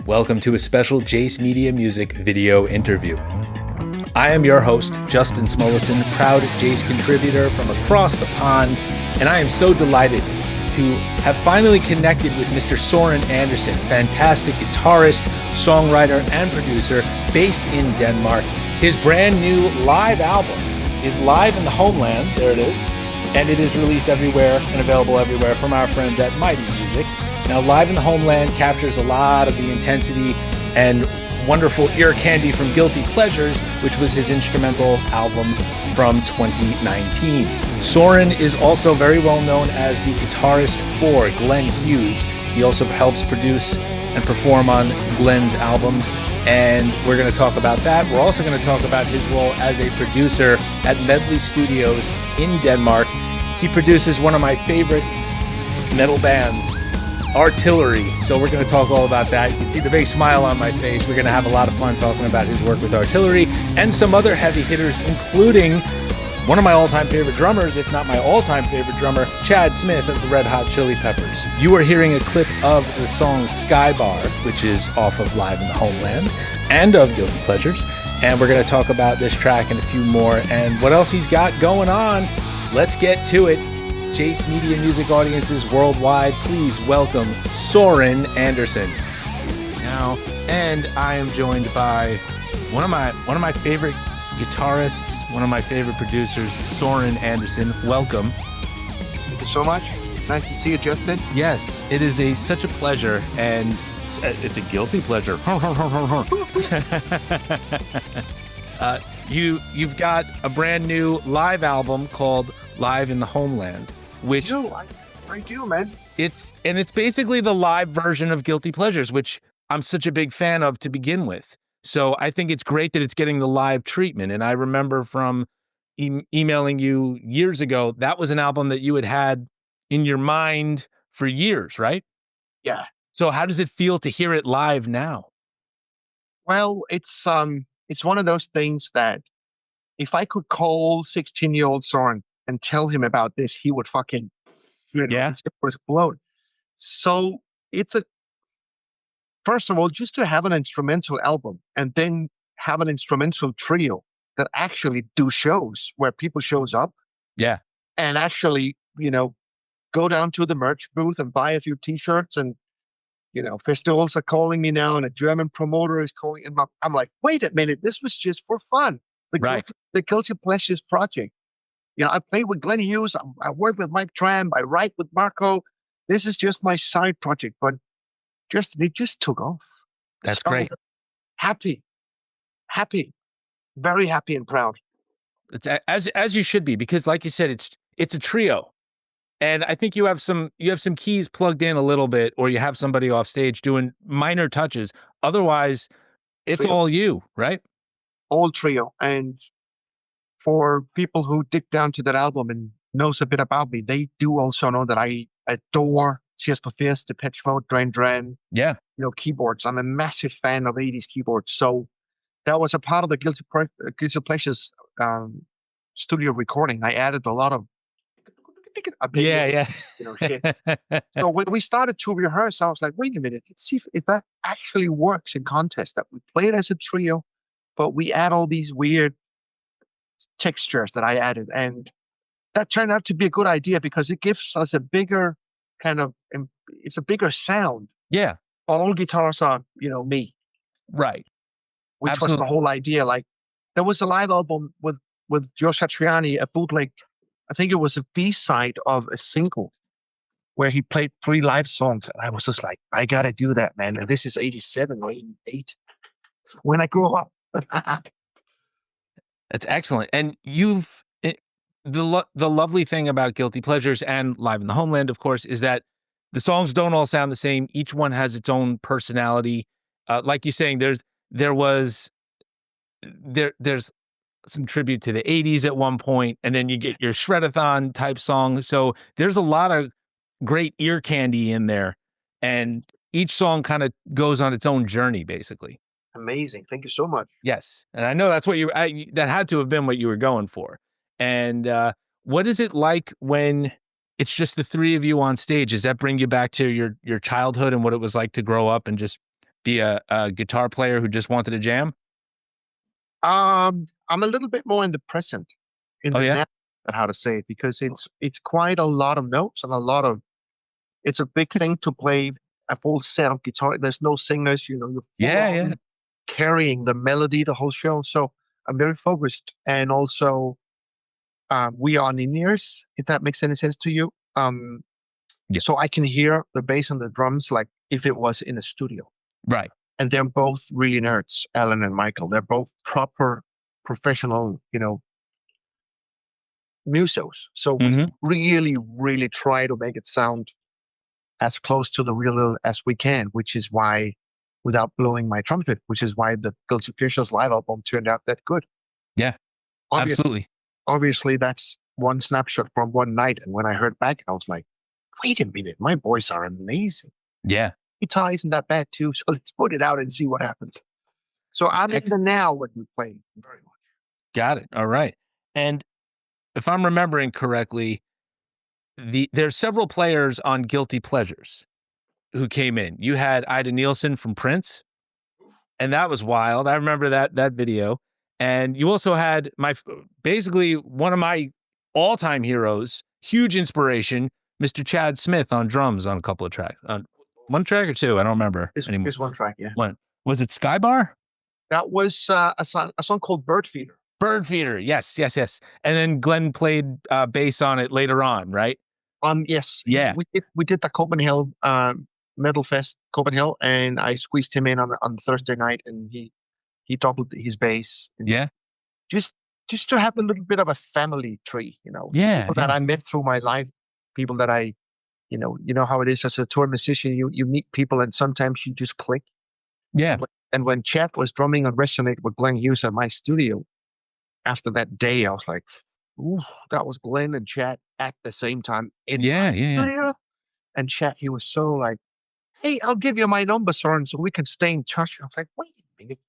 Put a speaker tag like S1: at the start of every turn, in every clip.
S1: Welcome to a special Jace Media Music video interview. I am your host, Justin Smolison, proud Jace contributor from across the pond, and I am so delighted to have finally connected with Mr. Søren Andersen, fantastic guitarist, songwriter, and producer based in Denmark. His brand new live album is live in the Homeland, there it is, and it is released everywhere and available everywhere from our friends at Mighty Music. Now, Live in the Homeland captures a lot of the intensity and wonderful ear candy from Guilty Pleasures, which was his instrumental album from 2019. Soren is also very well known as the guitarist for Glenn Hughes. He also helps produce and perform on Glenn's albums, and we're going to talk about that. We're also going to talk about his role as a producer at Medley Studios in Denmark. He produces one of my favorite metal bands, Artillery. So we're going to talk all about that. You can see the big smile on my face. We're going to have a lot of fun talking about his work with Artillery and some other heavy hitters, including one of my all-time favorite drummers, if not my all-time favorite drummer, Chad Smith of the Red Hot Chili Peppers. You are hearing a clip of the song Skybar, which is off of Live in the Homeland and of Guilty Pleasures. And we're going to talk about this track and a few more and what else he's got going on. Let's get to it. Jace Media Music audiences worldwide, please welcome Søren Andersen. Now, and I am joined by one of my favorite guitarists, one of my favorite producers, Søren Andersen. Welcome.
S2: Thank you so much. Nice to see you, Justin.
S1: Yes, it is such a pleasure, and it's a guilty pleasure. You've got a brand new live album called Live in the Homeland, which
S2: I do, man.
S1: It's basically the live version of Guilty Pleasures, which I'm such a big fan of to begin with. So I think it's great that it's getting the live treatment. And I remember from emailing you years ago, that was an album that you had in your mind for years, right?
S2: Yeah.
S1: So how does it feel to hear it live now?
S2: Well, it's one of those things that if I could call 16-year-old Soren and tell him about this, he would fucking, explode. So first of all, just to have an instrumental album and then have an instrumental trio that actually do shows where people shows up.
S1: Yeah.
S2: And actually, go down to the merch booth and buy a few t-shirts and, festivals are calling me now and a German promoter is calling. And I'm like, wait a minute, this was just for fun. The Guilty Pleasures project. I played with Glenn Hughes. I work with Mike Tramp. I write with Marco. This is just my side project, but it just took off.
S1: That's so great.
S2: Happy, very happy and proud.
S1: It's as you should be, because like you said, it's a trio, and I think you have some keys plugged in a little bit, or you have somebody off stage doing minor touches. Otherwise, it's all you, right?
S2: All trio. And for people who dig down to that album and knows a bit about me, they do also know that I adore Tears for Fears, Depeche Mode, Duran Duran.
S1: Yeah.
S2: Keyboards. I'm a massive fan of 80s keyboards. So that was a part of the Guilty Pleasures studio recording. I added a lot of shit. So when we started to rehearse, I was like, wait a minute, let's see if that actually works in contest. That we play it as a trio, but we add all these weird textures that I added, and that turned out to be a good idea because it gives us a bigger it's a bigger sound.
S1: Yeah,
S2: all guitars are me,
S1: right?
S2: Which
S1: Absolutely.
S2: was the whole idea. Like there was a live album with Joe Satriani, a bootleg. I think it was a B-side of a single where he played 3 live songs, and I was just like, I gotta do that, man. And this is 87 or 88 when I grew up.
S1: That's excellent. And the lovely thing about Guilty Pleasures and Live in the Homeland, of course, is that the songs don't all sound the same. Each one has its own personality. Like you're saying, there's some tribute to the 80s at one point, and then you get your Shredathon type song. So there's a lot of great ear candy in there, and each song kind of goes on its own journey, basically.
S2: Amazing. Thank you so much.
S1: Yes. And I know that's what that had to have been what you were going for. And what is it like when it's just the three of you on stage? Does that bring you back to your childhood and what it was like to grow up and just be a guitar player who just wanted to jam?
S2: I'm a little bit more in the present, in
S1: Oh
S2: the
S1: yeah,
S2: now, how to say it, because it's quite a lot of notes and a lot of. It's a big thing to play a full set of guitar. There's no singers, you know, you're full
S1: yeah,
S2: on
S1: yeah.
S2: carrying the melody the whole show. So I'm very focused, and also we are on in-ears, if that makes any sense to you.
S1: Yeah.
S2: So I can hear the bass and the drums like if it was in a studio.
S1: Right.
S2: And they're both really nerds, Alan and Michael. They're both proper professional, you know, musos. So we
S1: Hmm.
S2: really, really try to make it sound as close to the real as we can, which is why, without blowing my trumpet, which is why the Guilty Pleasures live album turned out that good.
S1: Yeah,
S2: Obvious,
S1: absolutely.
S2: obviously, that's one snapshot from one night. And when I heard back, I was like, wait a minute, my boys are amazing.
S1: Yeah.
S2: Guitar isn't that bad too, so let's put it out and see what happens. So I'm in the now when we play very much.
S1: Got it. All right. And if I'm remembering correctly, there's several players on Guilty Pleasures who came in. You had Ida Nielsen from Prince, and that was wild. I remember that video. And you also had basically one of my all-time heroes, huge inspiration, Mr. Chad Smith on drums on a couple of tracks. On one track or two, I don't remember anymore.
S2: It's one track, yeah.
S1: One. Was it Skybar?
S2: That was a song called Bird Feeder.
S1: Bird Feeder. Yes, yes, yes. And then Glenn played bass on it later on, right?
S2: Yes,
S1: Yeah.
S2: we did the Copenhagen Metal Fest Copenhagen, and I squeezed him in on Thursday night, and he doubled his bass.
S1: Yeah.
S2: Just to have a little bit of a family tree, you know.
S1: Yeah.
S2: People that I met through my life, people that I, you know how it is as a tour musician. You meet people, and sometimes you just click.
S1: Yeah.
S2: And when Chad was drumming on Resonate with Glenn Hughes at my studio, after that day, I was like, ooh, that was Glenn and Chad at the same time in
S1: Yeah.
S2: my
S1: Yeah. Yeah.
S2: studio. And Chad, he was so like, hey, I'll give you my number, Soren, so we can stay in touch. I was like, wait a minute.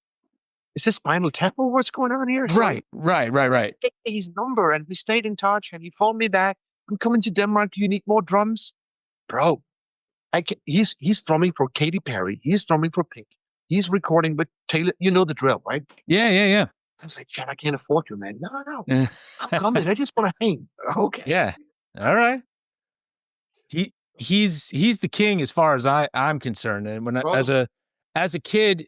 S2: Is this Spinal Tap or what's going on here?
S1: Right. Right.
S2: Get me his number, and we stayed in touch, and he phoned me back. I'm coming to Denmark. You need more drums? Bro, he's drumming for Katy Perry. He's drumming for Pink. He's recording with Taylor. You know the drill, right?
S1: Yeah. Yeah.
S2: I was like, Chad, I can't afford you, man. No.
S1: Yeah.
S2: I'm coming. I just want to hang. Okay.
S1: Yeah. All right. He's the king as far as I'm concerned. And when as a kid,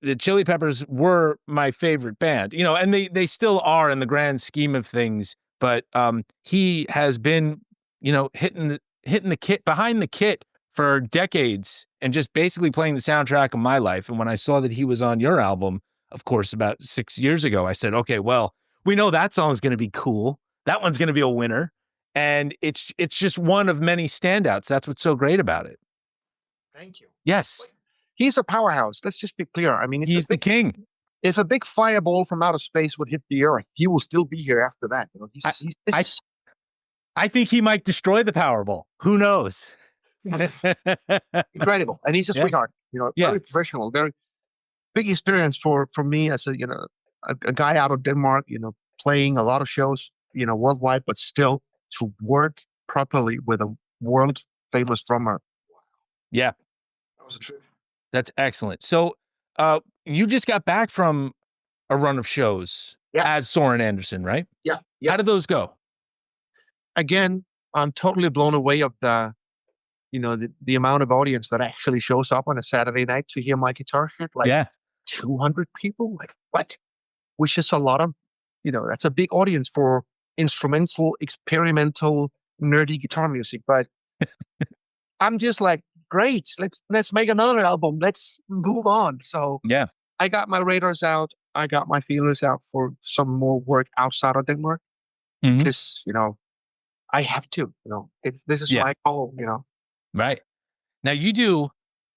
S1: the Chili Peppers were my favorite band. You know, and they still are in the grand scheme of things. But he has been, you know, hitting the kit behind the kit for decades and just basically playing the soundtrack of my life. And when I saw that he was on your album, of course, about 6 years ago, I said, okay, well, we know that song's going to be cool. That one's going to be a winner. And it's just one of many standouts. That's what's so great about it.
S2: Thank you.
S1: Yes.
S2: He's a powerhouse. Let's just be clear. I mean,
S1: he's the king.
S2: If a big fireball from outer space would hit the Earth, he will still be here after that. You know,
S1: I think he might destroy the Powerball. Who knows?
S2: Incredible. And he's a sweetheart. You know, very professional, very big experience for me as a, you know, a guy out of Denmark, you know, playing a lot of shows, you know, worldwide, but still to work properly with a world famous drummer.
S1: Yeah.
S2: That was a trip.
S1: That's excellent. So you just got back from a run of shows as Søren Andersen, right?
S2: Yeah.
S1: How did those go?
S2: Again, I'm totally blown away of the, you know, the amount of audience that actually shows up on a Saturday night to hear my guitar shit. Like 200 people? Like what? Which is a lot of, you know, that's a big audience for instrumental, experimental, nerdy guitar music. But I'm just like, great, let's make another album. Let's move on. So I got my radars out. I got my feelers out for some more work outside of Denmark. Because, you know, I have to, you know, this is my goal, you know.
S1: Right. Now you do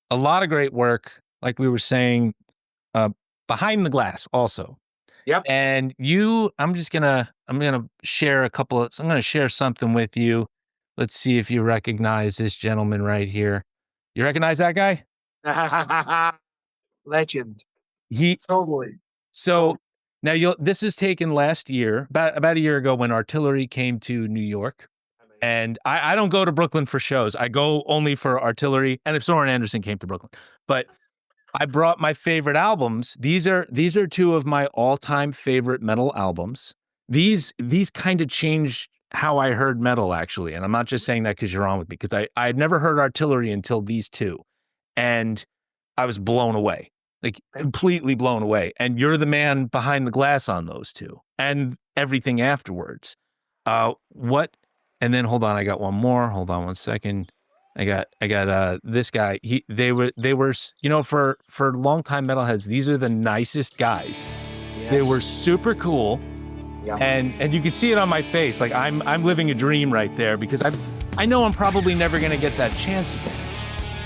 S1: a lot of great work, like we were saying, behind the glass also.
S2: Yep.
S1: And I'm gonna share I'm gonna share something with you. Let's see if you recognize this gentleman right here. You recognize that guy?
S2: Legend.
S1: Totally. So now this is taken last year, about a year ago, when Artillery came to New York. And I don't go to Brooklyn for shows. I go only for Artillery and if Soren Andersen came to Brooklyn. But I brought my favorite albums. These are two of my all-time favorite metal albums. These kind of changed how I heard metal, actually. And I'm not just saying that because you're on with me, because I had never heard Artillery until these two. And I was blown away, like completely blown away. And you're the man behind the glass on those two and everything afterwards. What? And then hold on, I got one more. Hold on one second. I got this guy. They were for longtime metalheads, these are the nicest guys. Yes. They were super cool. Yeah. And you can see it on my face. Like I'm living a dream right there, because I know I'm probably never gonna get that chance again.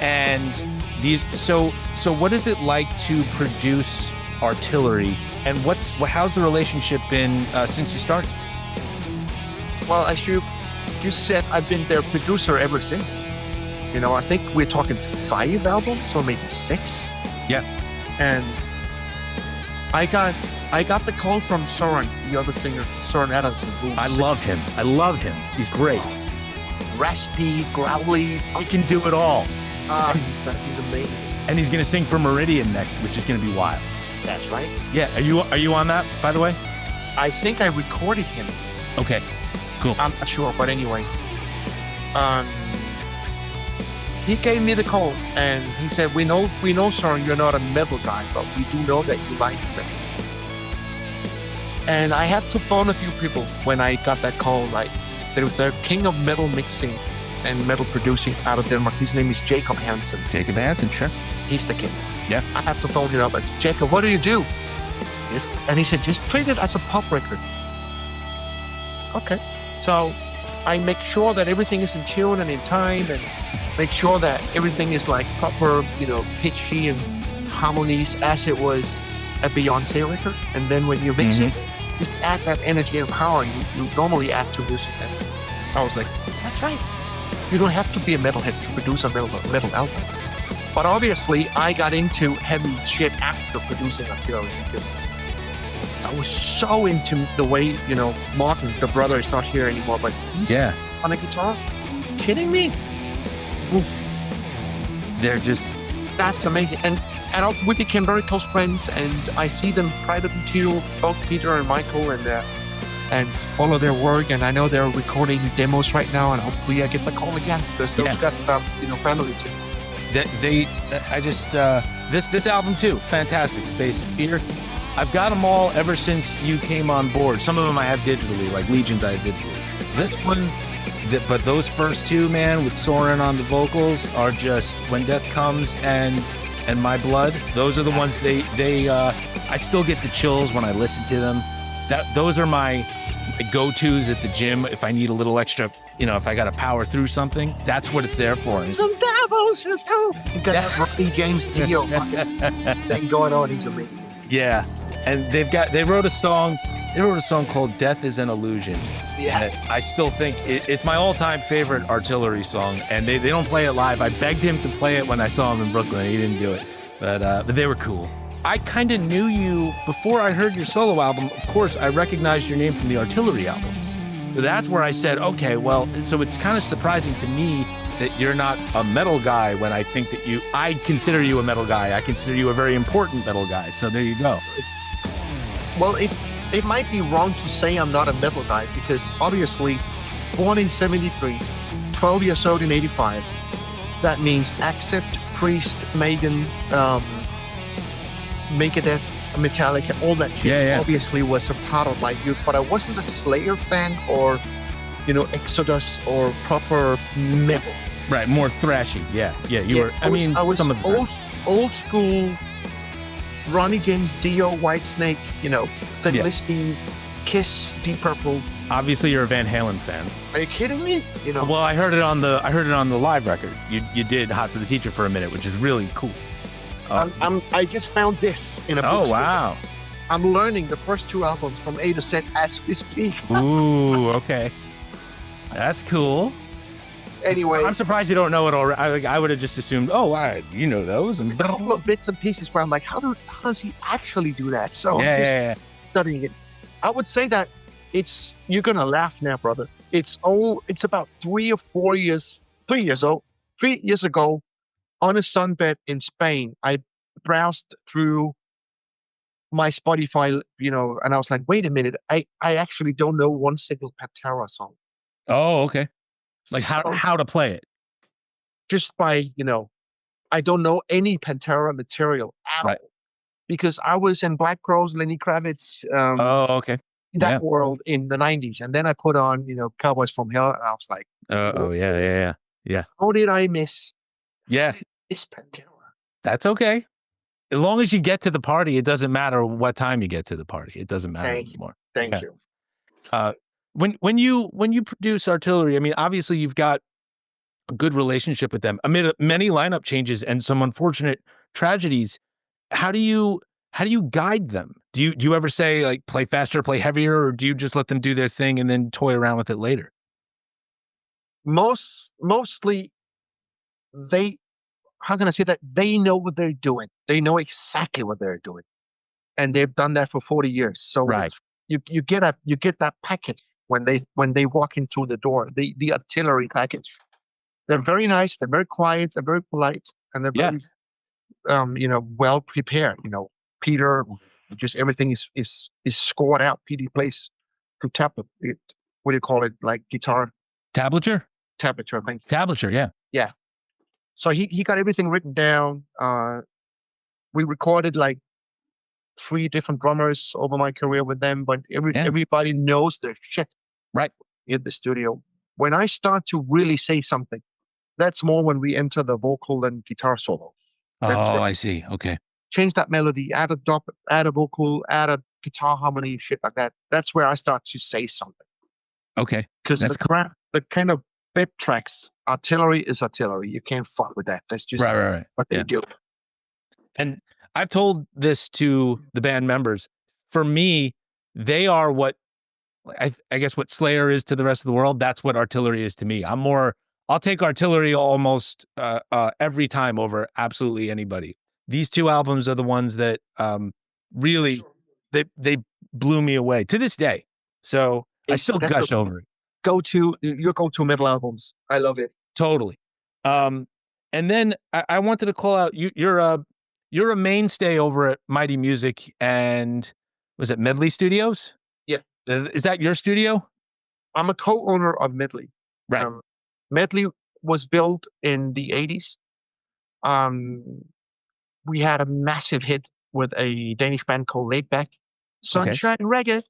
S1: And these so what is it like to produce Artillery, and how's the relationship been since you started?
S2: Well, as you said, I've been their producer ever since. I think we're talking 5 albums or maybe 6.
S1: Yeah.
S2: And I got the call from Soren, the other singer, Søren Andersen.
S1: I love him. He's great.
S2: Raspy, growly.
S1: He can do it all.
S2: He's amazing.
S1: And he's going to sing for Meridian next, which is going to be wild.
S2: That's right.
S1: Yeah. Are you on that, by the way?
S2: I think I recorded him.
S1: Okay. Cool.
S2: I'm not sure, but anyway. He gave me the call and he said, we know, Soren, you're not a metal guy, but we do know that you like metal. And I had to phone a few people when I got that call. Like, there was the king of metal mixing and metal producing out of Denmark. His name is Jacob Hansen.
S1: Jacob Hansen, sure.
S2: He's the king.
S1: Yeah.
S2: I have to phone him up and say, Jacob, what do you do? Yes. And he said, just treat it as a pop record. Okay. So I make sure that everything is in tune and in time, and make sure that everything is like proper, pitchy and harmonies as it was a Beyonce record. And then when you mix it, just add that energy and power you normally add to music. And I was like, that's right. You don't have to be a metalhead to produce a metal album. But obviously, I got into heavy shit after producing Artillery, because I was so into the way, Martin, the brother, is not here anymore, but he's on a guitar. Are you kidding me? Oof.
S1: They're just...
S2: That's amazing. And we became very close friends, and I see them privately too, both Peter and Michael, and follow their work. And I know they're recording demos right now, and hopefully I get the call again, because they've got, family too.
S1: This album too, fantastic. Basic Fear. I've got them all ever since you came on board. Some of them I have digitally, like Legions I have digitally. This one, but those first two, man, with Soren on the vocals, are just When Death Comes and My Blood. Those are the ones I still get the chills when I listen to them. Those are my go-tos at the gym if I need a little extra, if I got to power through something. That's what it's there for.
S2: Some devils, you got that Robbie James Dio thing going on. He's amazing.
S1: Yeah, and they wrote a song called "Death Is an Illusion."
S2: Yeah,
S1: I still think it's my all-time favorite Artillery song, and they don't play it live. I begged him to play it when I saw him in Brooklyn. He didn't do it, but they were cool. I kind of knew you before I heard your solo album. Of course, I recognized your name from the Artillery albums. So that's where I said, okay, well, so it's kind of surprising to me that you're not a metal guy, when I think that I consider you a metal guy. I consider you a very important metal guy. So there you go.
S2: Well, it might be wrong to say I'm not a metal guy, because obviously, born in 73, 12 years old in 85, that means Accept, Priest, Maiden, Megadeth, Metallica, all that shit obviously was a part of my youth, but I wasn't a Slayer fan or, Exodus or proper metal.
S1: Right, more thrashy. Yeah, you were. I was some of the
S2: old school Ronnie James Dio, Whitesnake, Thin Lizzy, Kiss, Deep Purple.
S1: Obviously, you're a Van Halen fan.
S2: Are you kidding me?
S1: Well, I heard it on the live record. You did "Hot for the Teacher" for a minute, which is really cool.
S2: I just found this in a book.
S1: Oh, wow.
S2: I'm learning the first 2 albums from A to Z as we speak.
S1: Ooh, okay. That's cool.
S2: Anyway.
S1: I'm surprised you don't know it already. I would have just assumed, you know those.
S2: There's a couple of bits and pieces where I'm like, how does he actually do that? So
S1: I'm
S2: studying it. I would say that you're going to laugh now, brother. It's about 3 years ago, on a sunbed in Spain, I browsed through my Spotify, and I was like, wait a minute, I actually don't know one single Pantera song.
S1: Oh, okay. Like how to play it.
S2: Just by, I don't know any Pantera material at all. Because I was in Black Crowes, Lenny Kravitz,
S1: Oh, okay.
S2: in that world in the 90s. And then I put on, Cowboys from Hell, and I was like,
S1: oh, yeah.
S2: How did I miss?
S1: Yeah.
S2: This Pantera.
S1: That's okay. As long as you get to the party, it doesn't matter what time you get to the party. It doesn't matter anymore.
S2: Thank you.
S1: When you produce Artillery, I mean, obviously you've got a good relationship with them amid many lineup changes and some unfortunate tragedies. How do you guide them? Do you ever say, like, play faster, play heavier, or do you just let them do their thing and then toy around with it later?
S2: Mostly how can I say that? They know what they're doing. They know exactly what they're doing. And they've done that for 40 years. So you get that package when they walk into the door, the Artillery package. They're very nice, they're very quiet, they're very polite, and they're very well prepared. Peter, just everything is scored out. Peter plays to what do you call it? Like guitar
S1: tablature,
S2: I think.
S1: Tablature, yeah.
S2: So he got everything written down. We recorded like 3 different drummers over my career with them, but everybody knows their shit in the studio. When I start to really say something, that's more when we enter the vocal and guitar solo.
S1: I see. Okay.
S2: Change that melody, add a dub, add a vocal, add a guitar harmony, shit like that. That's where I start to say something.
S1: Okay.
S2: Because the kind of bit tracks, Artillery is Artillery. You can't fuck with that. That's just what they do.
S1: And I've told this to the band members. For me, they are what I guess what Slayer is to the rest of the world. That's what Artillery is to me. I'll take Artillery almost every time over absolutely anybody. These 2 albums are the ones that really they blew me away to this day. So I still gush over it.
S2: Your go-to metal albums. I love it.
S1: Totally. And then I wanted to call out you're a mainstay over at Mighty Music, and was it Medley Studios?
S2: Yeah.
S1: Is that your studio?
S2: I'm a co-owner of Medley.
S1: Right.
S2: Medley was built in the 80s. We had a massive hit with a Danish band called Laid Back. Sunshine Reggae.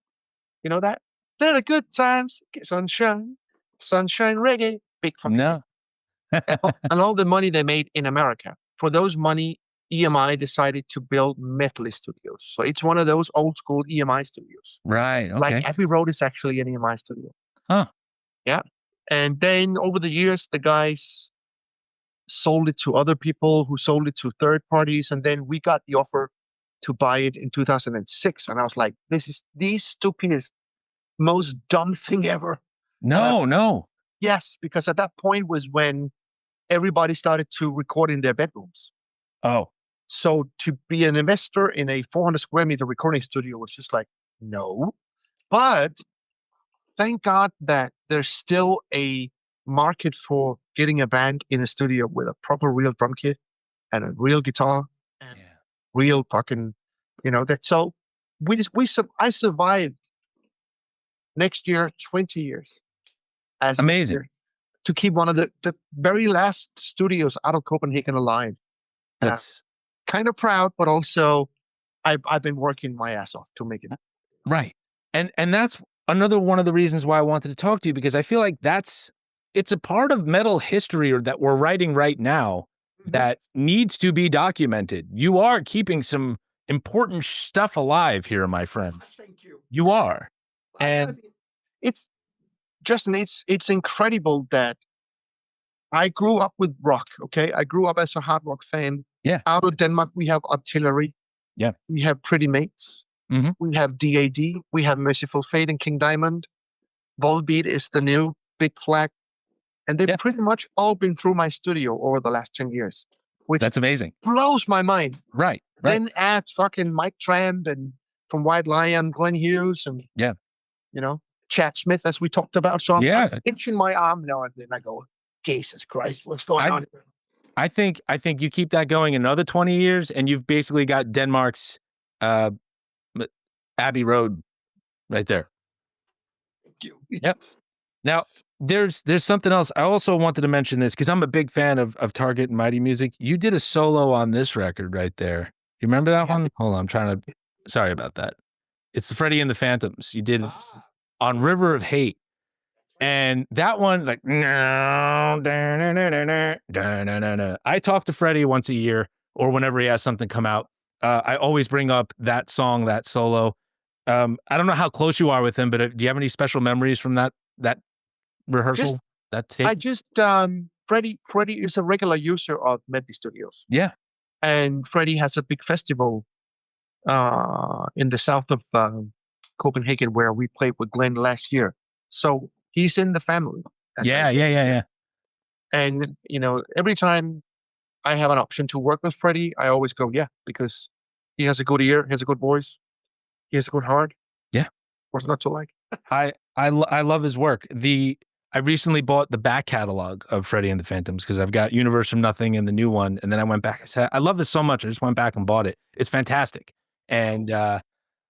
S2: You know that? They're the good times. Sunshine Reggae. Big fucking
S1: No.
S2: and all the money they made in America. For those money, EMI decided to build Medley Studios. So it's one of those old school EMI studios.
S1: Right. Okay.
S2: Like Abbey Road is actually an EMI studio.
S1: Huh.
S2: Yeah. And then over the years, the guys sold it to other people who sold it to third parties. And then we got the offer to buy it in 2006. And I was like, this is the stupidest, most dumb thing ever.
S1: No.
S2: Yes, because at that point was when everybody started to record in their bedrooms.
S1: Oh.
S2: So to be an investor in a 400 square meter recording studio was just like, no. But thank God that there's still a market for getting a band in a studio with a proper real drum kit and a real guitar and real fucking, that. So I survived next year 20 years. As
S1: amazing.
S2: To keep one of the very last studios out of Copenhagen alive.
S1: That's
S2: kind of proud, but also I've been working my ass off to make it.
S1: Right. And that's another one of the reasons why I wanted to talk to you, because I feel like it's a part of metal history that we're writing right now that needs to be documented. You are keeping some important stuff alive here, my friend.
S2: Thank you.
S1: You are. And
S2: it's Justin, it's incredible that I grew up with rock. Okay. I grew up as a hard rock fan.
S1: Yeah.
S2: Out of Denmark, we have Artillery.
S1: Yeah.
S2: We have Pretty Mates.
S1: Mm-hmm.
S2: We have DAD. We have Merciful Fate and King Diamond. Volbeat is the new big flag. And they've pretty much all been through my studio over the last 10 years. Which
S1: that's amazing.
S2: Blows my mind.
S1: Right.
S2: Then add fucking Mike Tramp and from White Lion, Glenn Hughes and Chad Smith, as we talked about. So I'm itching my arm now and then. I go, Jesus Christ, what's going on here?
S1: I think you keep that going another 20 years, and you've basically got Denmark's Abbey Road right there. Yep. Now, there's something else. I also wanted to mention this because I'm a big fan of Target and Mighty Music. You did a solo on this record right there. You remember that one? Hold on, I'm trying to. Sorry about that. It's the Freddie and the Phantoms. You did it on River of Hate. And that one, like, I talk to Freddie once a year or whenever he has something come out. I always bring up that song, that solo. I don't know how close you are with him, but do you have any special memories from that rehearsal? That tape?
S2: Freddie is a regular user of Medley Studios.
S1: Yeah.
S2: And Freddie has a big festival in the south of Copenhagen where we played with Glenn last year. So he's in the family.
S1: Yeah.
S2: And, every time I have an option to work with Freddie, I always go, because he has a good ear, he has a good voice, he has a good heart.
S1: Yeah.
S2: What's not to like?
S1: I love his work. I recently bought the back catalog of Freddie and the Phantoms because I've got Universe from Nothing and the new one. And then I went back. I said, I love this so much. I just went back and bought it. It's fantastic. And I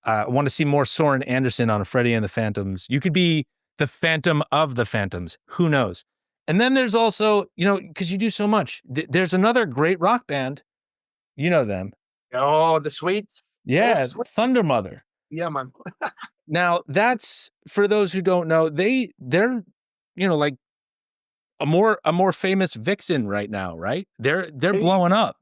S1: want to see more Søren Andersen on a Freddie and the Phantoms. You could be the Phantom of the Phantoms. Who knows? And then there's also, because you do so much, there's another great rock band. You know them.
S2: Oh, the Sweets.
S1: Yeah, Thunder Mother.
S2: Yeah, man.
S1: Now, that's, for those who don't know, they're like a more famous vixen right now, right? They're blowing up.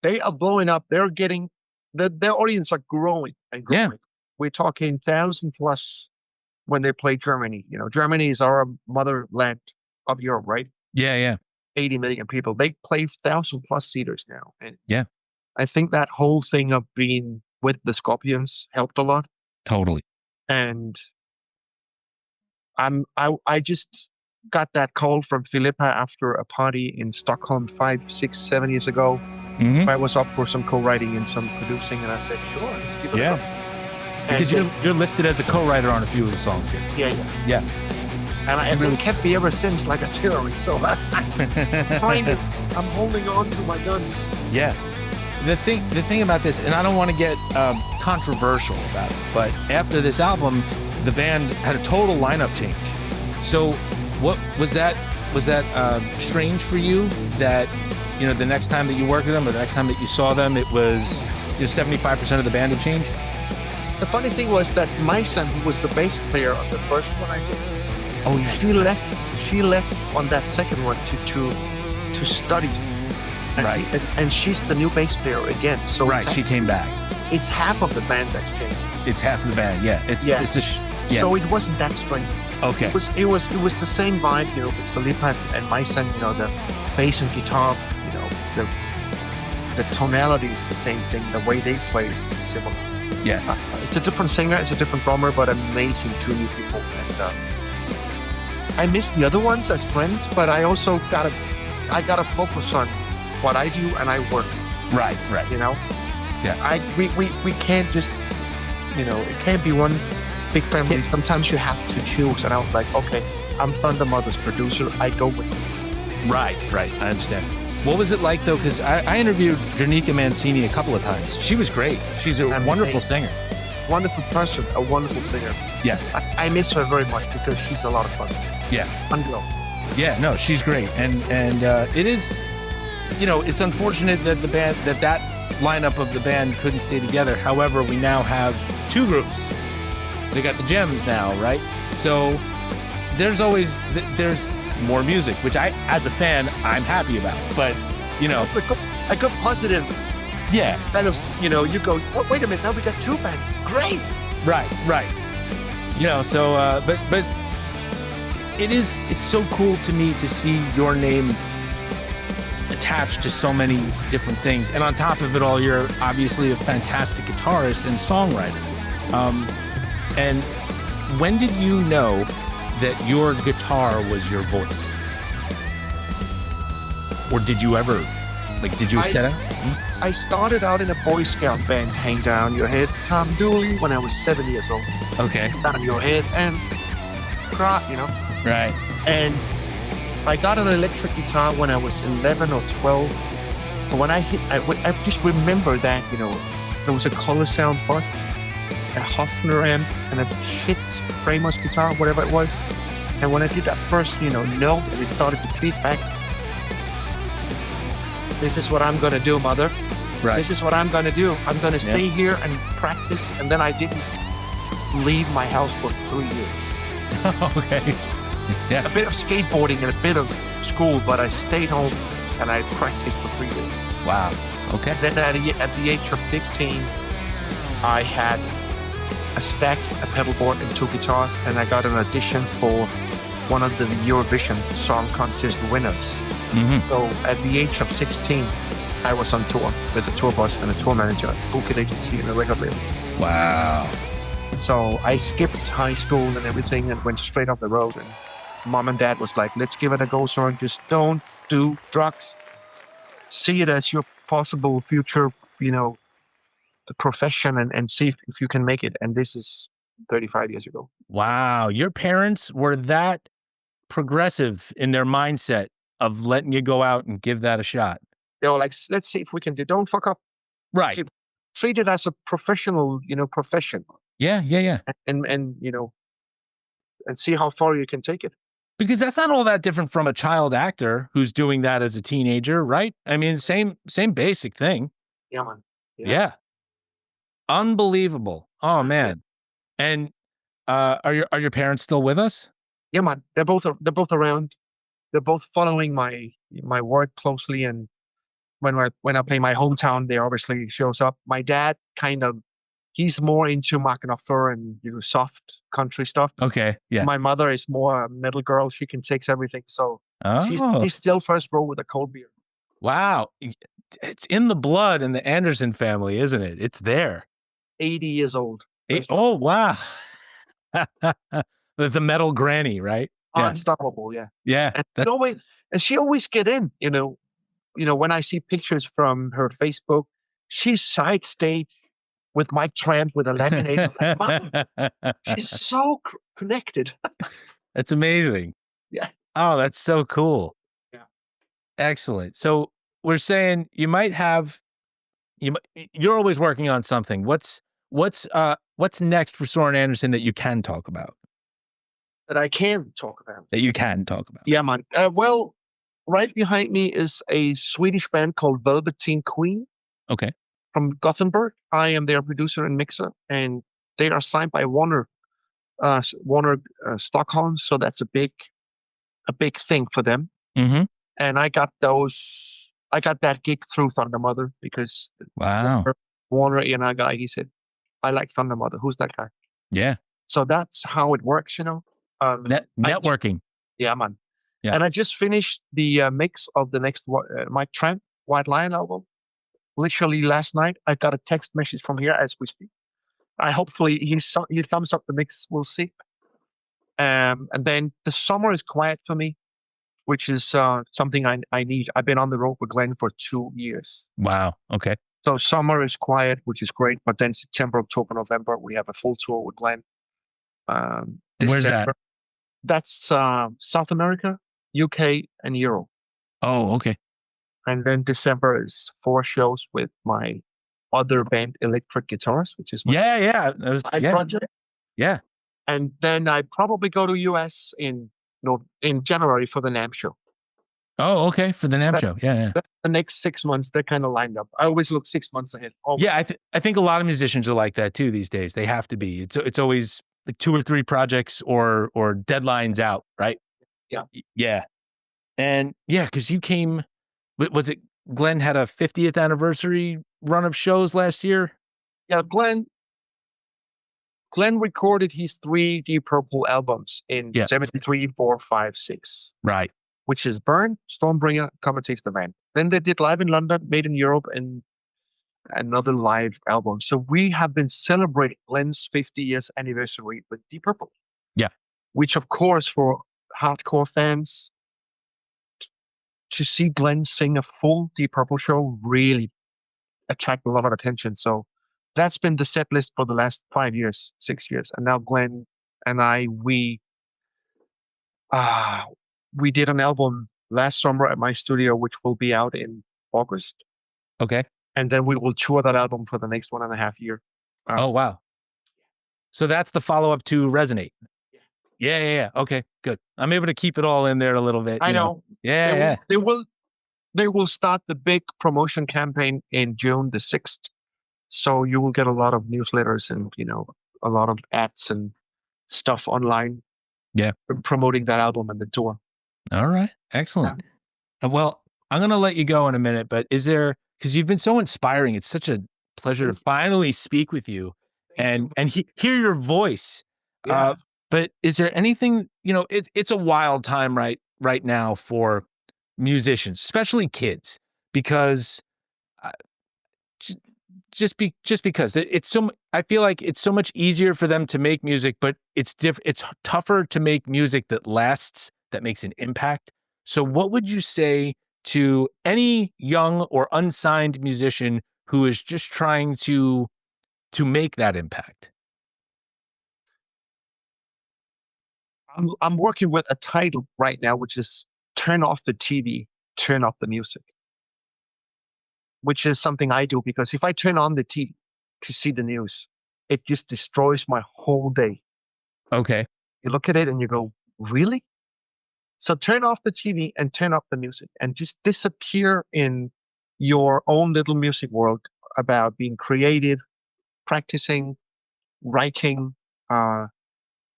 S2: They are blowing up. They're getting their audience are growing and growing. Yeah. We're talking 1,000 plus when they play Germany. Germany is our motherland of Europe, right?
S1: Yeah.
S2: 80 million people. They play 1,000 plus seaters now. And
S1: yeah,
S2: I think that whole thing of being with the Scorpions helped a lot.
S1: Totally.
S2: And I just got that call from Filippa after a party in Stockholm 5, 6, 7 years ago.
S1: Mm-hmm.
S2: I was up for some co-writing and some producing, and I said, sure, let's give it a go.
S1: Because you're listed as a co-writer on a few of the songs here.
S2: Yeah. And I really kept me ever since like a terrorist. So I'm holding on to my guns.
S1: Yeah. The thing about this, and I don't want to get controversial about it, but after this album, the band had a total lineup change. So what was that strange for you that, the next time that you worked with them or the next time that you saw them, it was 75% of the band had changed?
S2: The funny thing was that my son, who was the bass player on the first one I did, she left on that second one to study.
S1: Right.
S2: And she's the new bass player again. So
S1: she came back.
S2: It's half of the band that's changed.
S1: It's half of the band, yeah.
S2: So it wasn't that strange.
S1: Okay.
S2: It was the same vibe, with Filippa and my son, the bass and guitar, the tonality is the same thing. The way they play is similar.
S1: Yeah.
S2: It's a different singer, it's a different drummer, but amazing two new people. And I miss the other ones as friends, but I also gotta focus on what I do and I work.
S1: Right.
S2: Yeah. We can't just, it can't be one big family. Sometimes you have to choose. And I was like, okay, I'm Thunder Mother's producer. I go with it.
S1: Right. I understand. What was it like, though? Because I interviewed Guernica Mancini a couple of times. She was great. She's a wonderful singer.
S2: Wonderful person, a wonderful singer.
S1: Yeah. I
S2: miss her very much because she's a lot of fun.
S1: Yeah.
S2: Fun girl.
S1: Yeah, no, she's great. And it is, it's unfortunate that that lineup of the band couldn't stay together. However, we now have two groups. They got the Gems now, right? So there's more music, which as a fan, I'm happy about. But,
S2: it's a good positive.
S1: Yeah.
S2: Kind of, you go, oh, wait a minute, now we got two bands. Great.
S1: Right. So, but it's so cool to me to see your name attached to so many different things. And on top of it all, you're obviously a fantastic guitarist and songwriter. And when did you know that your guitar was your voice? Or did you ever, did you set out?
S2: I started out in a Boy Scout band, Hang Down Your Head, Tom Dooley, when I was 7 years old.
S1: Okay.
S2: Down your head and cry,
S1: Right.
S2: And I got an electric guitar when I was 11 or 12. But when I just remember that, there was a color sound bus, a Hofner amp, and a shit Framer's guitar, whatever it was. And when I did that first, note, and it started to feed back, this is what I'm going to do, mother.
S1: Right.
S2: This is what I'm going to do. I'm going to stay here and practice. And then I didn't leave my house for 3 years.
S1: Okay. Yeah.
S2: A bit of skateboarding and a bit of school, but I stayed home and I practiced for 3 years.
S1: Wow. Okay.
S2: Then at the age of 15, I had a stack, a pedal board, and 2 guitars, and I got an audition for one of the Eurovision Song Contest winners.
S1: Mm-hmm.
S2: So at the age of 16, I was on tour with a tour bus and a tour manager, a booking agency, and a record label.
S1: Wow.
S2: So I skipped high school and everything and went straight up the road. And mom and dad was like, let's give it a go, Soren. Just don't do drugs. See it as your possible future, profession and see if you can make it. And this is 35 years ago.
S1: Wow. Your parents were that progressive in their mindset of letting you go out and give that a shot.
S2: They were like, let's see if we can do. Don't fuck up.
S1: Right.
S2: Treat it as a professional, profession.
S1: Yeah.
S2: And and see how far you can take it.
S1: Because that's not all that different from a child actor who's doing that as a teenager, right? I mean, same basic thing.
S2: Yeah, man.
S1: Yeah. Unbelievable. Oh man. Yeah. And are your parents still with us?
S2: Yeah, man. They're both around. They're both following my work closely, and when I play my hometown, they obviously shows up. My dad he's more into Mark Knopfler and soft country stuff.
S1: Okay, yeah.
S2: My mother is more a metal girl. She can take everything. So she's still first row with a cold beer. Wow,
S1: it's in the blood in the Andersen family, isn't it? It's there.
S2: 80 years old.
S1: Oh wow, the metal granny, right?
S2: Yeah. Unstoppable, yeah.
S1: Yeah,
S2: and she always get in. When I see pictures from her Facebook, she's side stage with Mike Trent with a laminator. Mom, she's so connected.
S1: That's amazing.
S2: Yeah.
S1: Oh, that's so cool.
S2: Yeah.
S1: Excellent. So we're saying you're always working on something. What's next for Søren Andersen that you can talk about?
S2: That I can talk about.
S1: That you can talk about.
S2: Yeah, man. Well, right behind me is a Swedish band called Velveteen Queen.
S1: Okay.
S2: From Gothenburg. I am their producer and mixer, and they are signed by Warner Stockholm. So that's a big thing for them.
S1: Mm-hmm.
S2: And I got that gig through Thunder Mother because Warner A&R guy, he said, I like Thunder Mother. Who's that guy?
S1: Yeah.
S2: So that's how it works,
S1: networking.
S2: Yeah, man.
S1: Yeah.
S2: And I just finished the mix of the next Mike Trent White Lion album. Literally last night, I got a text message from here as we speak. Hopefully he thumbs up the mix. We'll see. And then the summer is quiet for me, which is something I need. I've been on the road with Glenn for 2 years.
S1: Wow. Okay.
S2: So summer is quiet, which is great. But then September, October, November, we have a full tour with Glenn.
S1: Where's that?
S2: That's South America, UK, and Europe.
S1: Oh, okay.
S2: And then December is 4 shows with my other band, Electric Guitarist, which is my project.
S1: Yeah.
S2: And then I probably go to US in January for the NAMM show.
S1: Oh, okay. For the NAMM show. Yeah.
S2: The next 6 months, they're kind of lined up. I always look 6 months ahead. Always.
S1: Yeah, I think a lot of musicians are like that too these days. They have to be. It's always like 2 or 3 projects or deadlines out, right?
S2: Yeah.
S1: Yeah. And yeah, because you came... Was it Glenn had a 50th anniversary run of shows last year?
S2: Yeah, Glenn recorded his 3 Deep Purple albums in 73, 4, 5, 6.
S1: Right.
S2: Which is Burn, Stormbringer, Come and Taste the Man. Then they did Live in London, Made in Europe, and another live album. So we have been celebrating Glenn's 50 years anniversary with Deep Purple.
S1: Yeah.
S2: Which, of course, for hardcore fans, to see Glenn sing a full Deep Purple show really attracted a lot of attention. So that's been the set list for the last 5 years, 6 years. And now Glenn and I, we did an album last summer at my studio, which will be out in August.
S1: Okay.
S2: And then we will tour that album for the next 1.5 years.
S1: Oh, wow. So that's the follow-up to Resonate. Yeah. Okay, good. I'm able to keep it all in there a little bit.
S2: I know.
S1: Yeah.
S2: They will start the big promotion campaign in June the 6th. So you will get a lot of newsletters and, a lot of ads and stuff online.
S1: Yeah.
S2: Promoting that album and the tour.
S1: All right. Excellent. Well, I'm going to let you go in a minute, but because you've been so inspiring, it's such a pleasure to finally speak with you and hear your voice.
S2: Yeah.
S1: But is there anything, it's a wild time right now for musicians, especially kids, because just because I feel like it's so much easier for them to make music, but it's tougher to make music that lasts, that makes an impact. So what would you say to any young or unsigned musician who is just trying to make that impact?
S2: I'm working with a title right now, which is Turn Off the TV, Turn Off the Music, which is something I do because if I turn on the TV to see the news, it just destroys my whole day.
S1: Okay.
S2: You look at it and you go, really? So turn off the TV and turn up the music and just disappear in your own little music world about being creative, practicing, writing,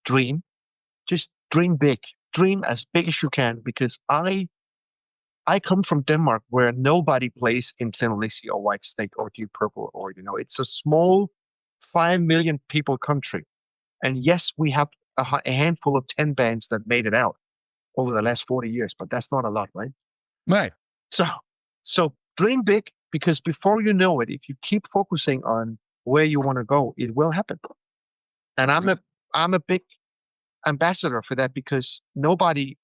S2: dream. Just dream big. Dream as big as you can, because I come from Denmark where nobody plays in Thin Lizzy or Whitesnake or Deep Purple or, it's a small 5 million people country. And yes, we have a handful of 10 bands that made it out over the last 40 years, but that's not a lot, right?
S1: Right.
S2: So dream big, because before you know it, if you keep focusing on where you want to go, it will happen. And I'm a big ambassador for that, because nobody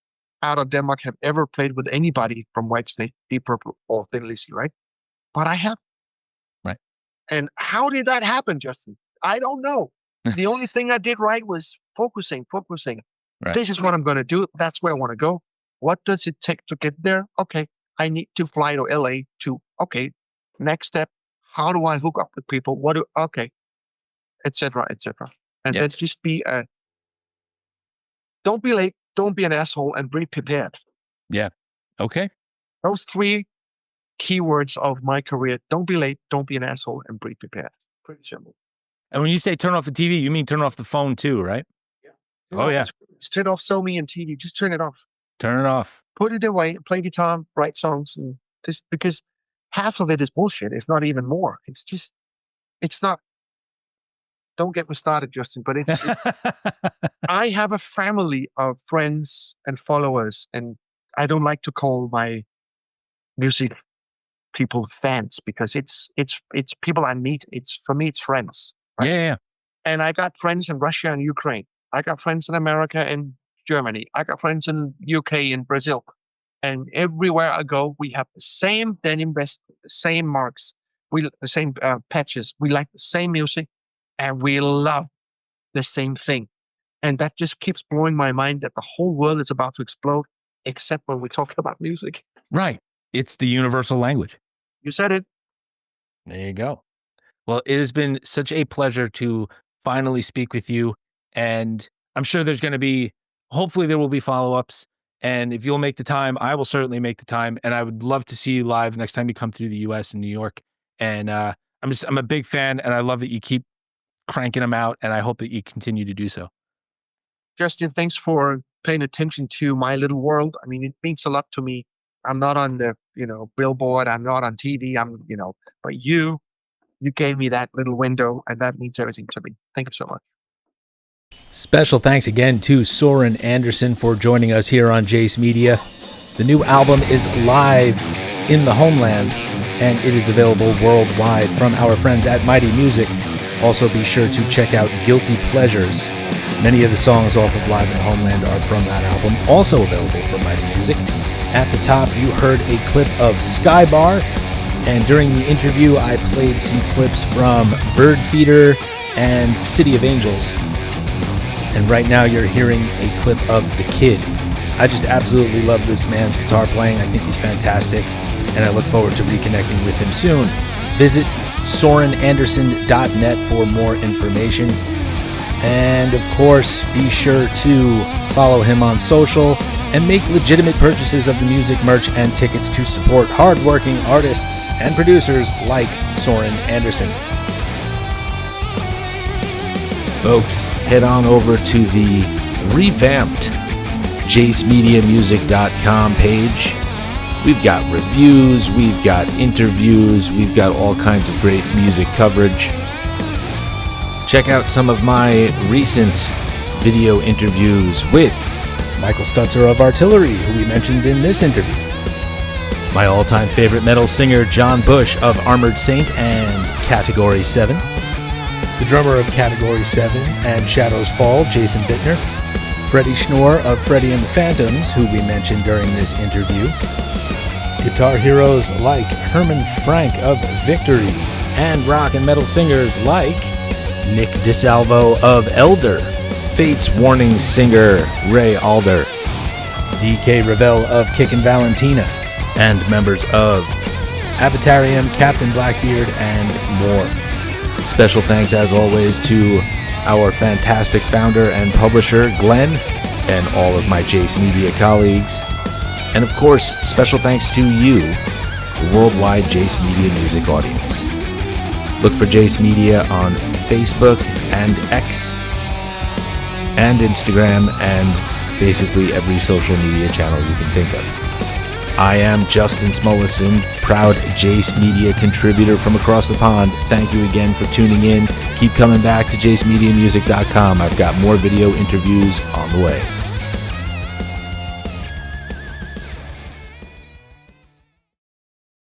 S2: out of Denmark have ever played with anybody from Whitesnake, Deep Purple, or Thin Lizzy, right? But I have.
S1: Right.
S2: And how did that happen, Justin? I don't know. The only thing I did right was focusing. Right. This is what I'm going to do. That's where I want to go. What does it take to get there? Okay, I need to fly to LA next step. How do I hook up with people? Et cetera. And let's just don't be late, don't be an asshole, and be prepared.
S1: Yeah. Okay.
S2: Those 3 keywords of my career: don't be late, don't be an asshole, and be prepared. Pretty simple.
S1: And when you say turn off the TV, you mean turn off the phone too, right?
S2: Yeah. Yeah. Just turn off SoMe and TV. Just turn it off.
S1: Turn it off.
S2: Put it away. Play guitar, write songs, and just because half of it is bullshit, if not even more. It's not. Don't get me started, Justin, but I have a family of friends and followers, and I don't like to call my music people fans, because it's people I meet. For me, it's friends. Right?
S1: Yeah.
S2: And I got friends in Russia and Ukraine. I got friends in America and Germany. I got friends in UK and Brazil. And everywhere I go, we have the same denim vest, the same marks, the same patches. We like the same music. And we love the same thing. And that just keeps blowing my mind that the whole world is about to explode, except when we talk about music.
S1: Right. It's the universal language.
S2: You said it.
S1: There you go. Well, it has been such a pleasure to finally speak with you. And I'm sure hopefully there will be follow-ups. And if you'll make the time, I will certainly make the time. And I would love to see you live next time you come through the US and New York. And I'm a big fan, and I love that you keep cranking them out, and I hope that you continue to do so.
S2: Justin, thanks for paying attention to my little world. I mean, it means a lot to me. I'm not on the, billboard. I'm not on TV. But you gave me that little window, and that means everything to me. Thank you so much.
S1: Special thanks again to Søren Andersen for joining us here on Jace Media. The new album is live in the Homeland, and it is available worldwide from our friends at Mighty Music. Also, be sure to check out Guilty Pleasures. Many of the songs off of Live in Homeland are from that album, also available from Mighty Music. At the top, you heard a clip of Skybar, and during the interview, I played some clips from Bird Feeder and City of Angels. And right now, you're hearing a clip of The Kid I just absolutely love this man's guitar playing. I think he's fantastic, and I look forward to reconnecting with him soon. Visit SorenAndersen.net for more information. And of course, be sure to follow him on social and make legitimate purchases of the music, merch, and tickets to support hardworking artists and producers like Søren Andersen. Folks, head on over to the revamped JaceMediaMusic.com page. We've got reviews, we've got interviews, we've got all kinds of great music coverage. Check out some of my recent video interviews with Michael Stutzer of Artillery, who we mentioned in this interview. My all-time favorite metal singer, John Bush of Armored Saint and Category 7. The drummer of Category 7 and Shadows Fall, Jason Bittner. Freddie Schnorr of Freddie and the Phantoms, who we mentioned during this interview. Guitar heroes like Herman Frank of Victory, and rock and metal singers like Nick DeSalvo of Elder, Fate's Warning singer Ray Alder, DK Revell of Kickin' Valentina, and members of Avatarium, Captain Blackbeard, and more. Special thanks, as always, to our fantastic founder and publisher, Glenn, and all of my Jace Media colleagues. And of course, special thanks to you, the worldwide Jace Media music audience. Look for Jace Media on Facebook and X and Instagram and basically every social media channel you can think of. I am Justin Smolison, proud Jace Media contributor from across the pond. Thank you again for tuning in. Keep coming back to JaceMediaMusic.com. I've got more video interviews on the way.